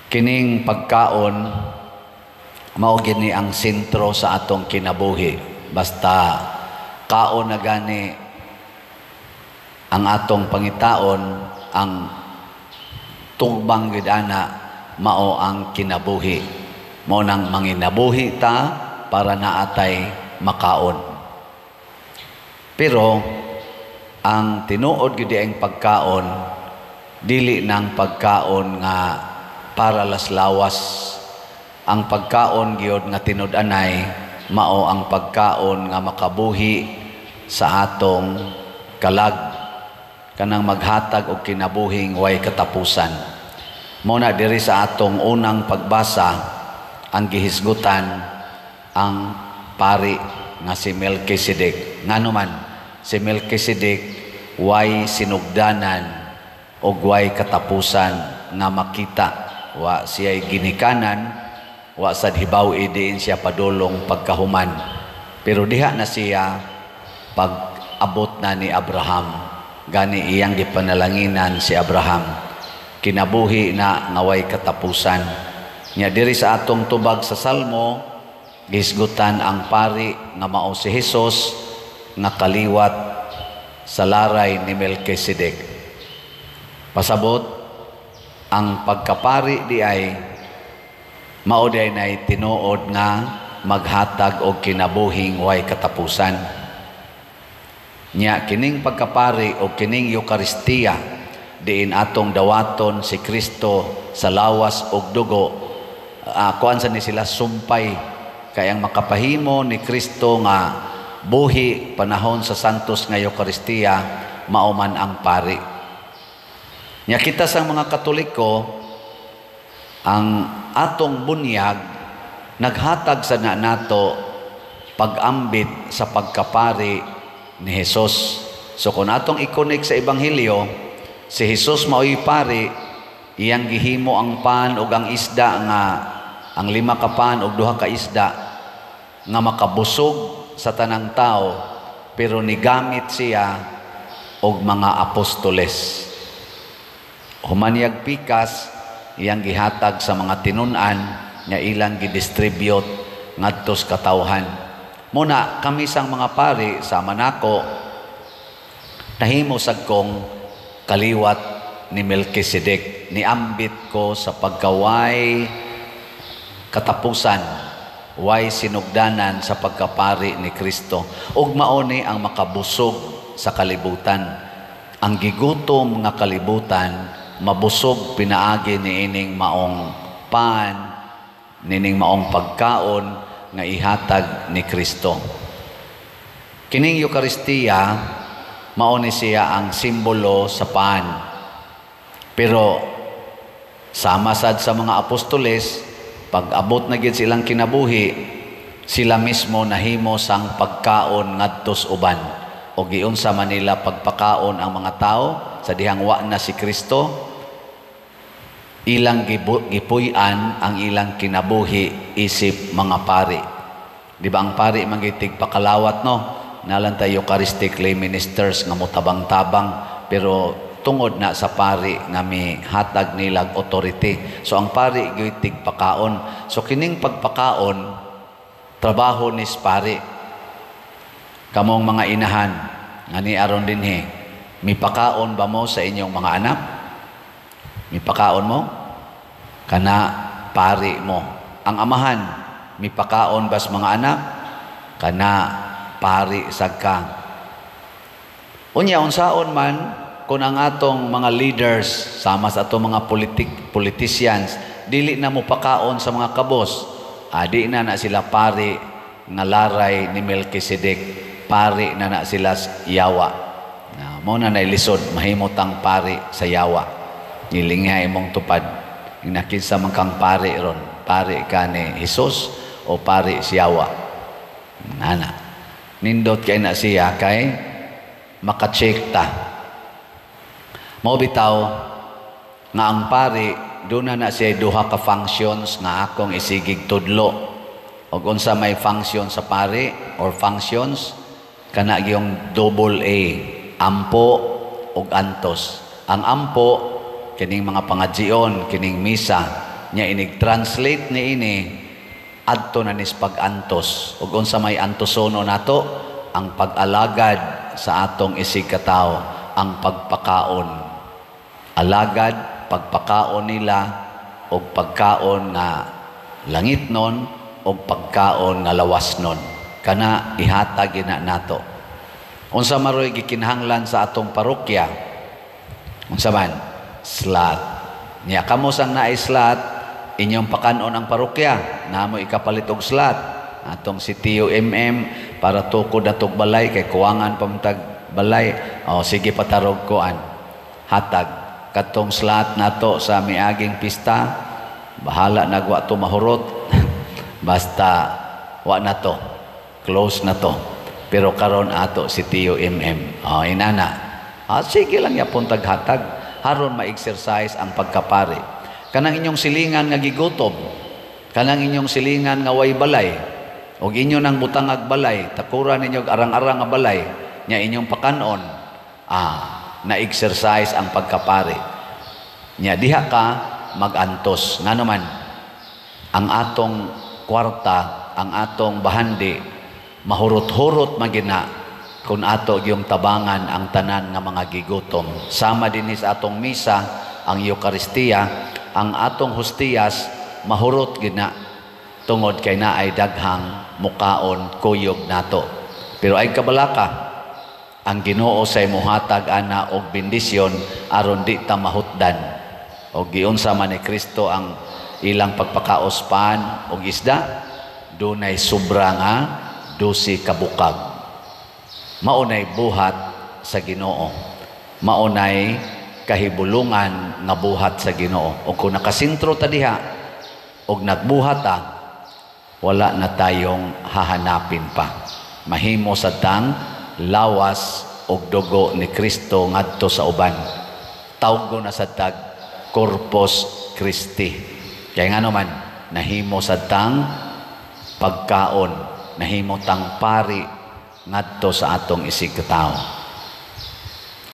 Kining pagkaon mao gini ang sentro sa atong kinabuhi. Basta kaon na gani ang atong pangitaon, ang tugbang gid ana mao ang kinabuhi. Mao nang manginabuhi ta para naatay makaon. Pero ang tinuod gid ang pagkaon dili nang pagkaon nga para laslawas. Ang pagkaon gyud nga tinud-anay mao ang pagkaon nga makabuhi sa atong kalag, kanang maghatag og kinabuhing way katapusan. Mao na diri sa atong unang pagbasa ang gihisgutan ang pari nga si Melkisedek. Ngano man si Melkisedek way sinugdanan og way katapusan nga makita. Wa siya'y ginikanan, wa sad hibaw diin siya padulong pagkahuman. Pero diha na siya pag-abot na ni Abraham. Gani iyang gipanalanginan si Abraham. Kinabuhi na nga way katapusan. Nya diri sa atong tubag sa Salmo, gisgutan ang pari nga mao si Hesus nga kaliwat sa laray ni Melkisedek. Pasabot ang pagkapari di ay mao day nay tinuod nga maghatag og kinabuhing way katapusan. Nya kining pagkapari o kining Eucharistia diin atong dawaton si Kristo sa lawas og dugo. Kuan sa ni sila sumpay kay ang makapahimo ni Kristo nga buhi panahon sa santos nga Eucharistia mao man ang pari. Nya kita sang mga Katoliko, ang atong bunyag naghatag sa nato pag-ambit sa pagkapari ni Hesus. So kung atong i-connect sa Ebanghelyo, si Hesus mao'y pari, iyang gihimo ang pan ug ang isda nga ang 5 ka pan ug 2 ka isda nga makabusog sa tanang tao, pero nigamit siya og mga apostoles. Humanyag pikas iyang gihatag sa mga tinun-an nga ilang gidistribute ngadto sa katawhan. Muna kami sang mga pari sama nako nahimo sad kong kaliwat ni Melkisedek. Niambit ko sa pagkaway katapusan, way sinugdanan sa pagkapari ni Kristo. Ug mao ni ang makabusog sa kalibutan. Ang gigutom nga kalibutan mabusog pinaagi ni ining maong pan, nining maong pagkaon nga ihatag ni Kristo. Kining Eucharistia mao ni siya ang simbolo sa pan. Pero sama sad sa mga apostoles, pag-abot na gid silang kinabuhi, sila mismo nahimo sang pagkaon ngadto sa uban. O giunsa man nila pagpakaon ang mga tao sa dihang wa na si Kristo, ilang gipuy-an ang ilang kinabuhi isip mga pari. Di ba ang pari mangitig pakalawat no? Nalan tayo Eucharistic lay ministers nga mutabang-tabang, pero tungod na sa pari nga mi hatag nilag authority. So ang pari gitig pakaon. So kining pagpakaon trabaho ni pari. Kamong mga inahan nga ni aron dinhi, mipakaon ba mo sa inyong mga anak? Mipakaon mo? Kana pari mo. Ang amahan, mipakaon ba sa mga anak? Kana pari sagka. Unya unsaon man kung ang atong mga leaders sama sa atong mga politicians dili na mo pakaon sa mga kabos, di na sila pari nga laray ni Melkisedek, pari na sila yawa. Mao na nailisod mahimutang pari sa yawa. Nilinghay mong tupad. Nakinsa man kang pari ron, pari ka ni Hesus o pari siyawa. Nana. Nindot kay na siya kay makacheck ta. Mao bitaw nga ang pari doon na siya 2 ka functions nga akong isigig tudlo. Og unsa may function sa pari or functions kana yung double A, ampo ug antos. Ang ampo kining mga pangadjion, kining misa, nya inig-translate ni ini adto na nis pag-antos ug unsa may antosono nato ang pag-alagad sa atong isig katao, ang pagpakaon. Alagad pagpakaon nila og pagkaon nga langit nun og pagkaon nga lawas nun, kana ihatag ina nato. Unsa maroy gikinahanglan sa atong parokya? Unsa man? Slot. Nya kamo sang naay slot, inyong pakanon ang parokya, namo ikapalit og slot. Atong si Tio para tukod atog balay kay kuwangan pamtag balay. O sige patarog koan. Hatag katong slot nato sa miaging pista, bahala nagwa to mahurot. Basta wa na to, close na to. Pero karon ato si Tio inana. Sige lang yapon taghatag haron ma-exercise ang pagkapari. Kanang inyong silingan nga gigutom, kanang inyong silingan nga way balay, og inyo nang butangag balay, takura ninyo arang-arang nga balay, nya inyong pakanon, na-exercise ang pagkapari. Nya diha ka mag-antos. Nga naman, ang atong kwarta, ang atong bahandi, mahurot-hurot magina kung ato yung tabangan ang tanan nga mga gigutom. Sama din sa atong misa, ang Eucharistia, ang atong hostiyas, mahurot gina tungod kay na ay daghang mukaon kuyog nato. Pero ay kabalaka, ang Ginoo say mohatag ana og bendisyon aron di ta mahutdan. Og giunsa man ni Kristo ang ilang pagpakaos pan og isda, dunay sobra nga 12 kabukag. Maunay buhat sa Ginoo. Maunay kahibulungan nga buhat sa Ginoo. O kung nakasintro ta diha og nagbuhat ta, wala na tayong hahanapin pa. Mahimo sa tang lawas og dugo ni Kristo ngadto sa uban. Tawgo na sa tag Corpus Christi. Kaya nga naman, nahimo sa tang pagkaon, nahimo tang pari ngadto sa atong isig katao.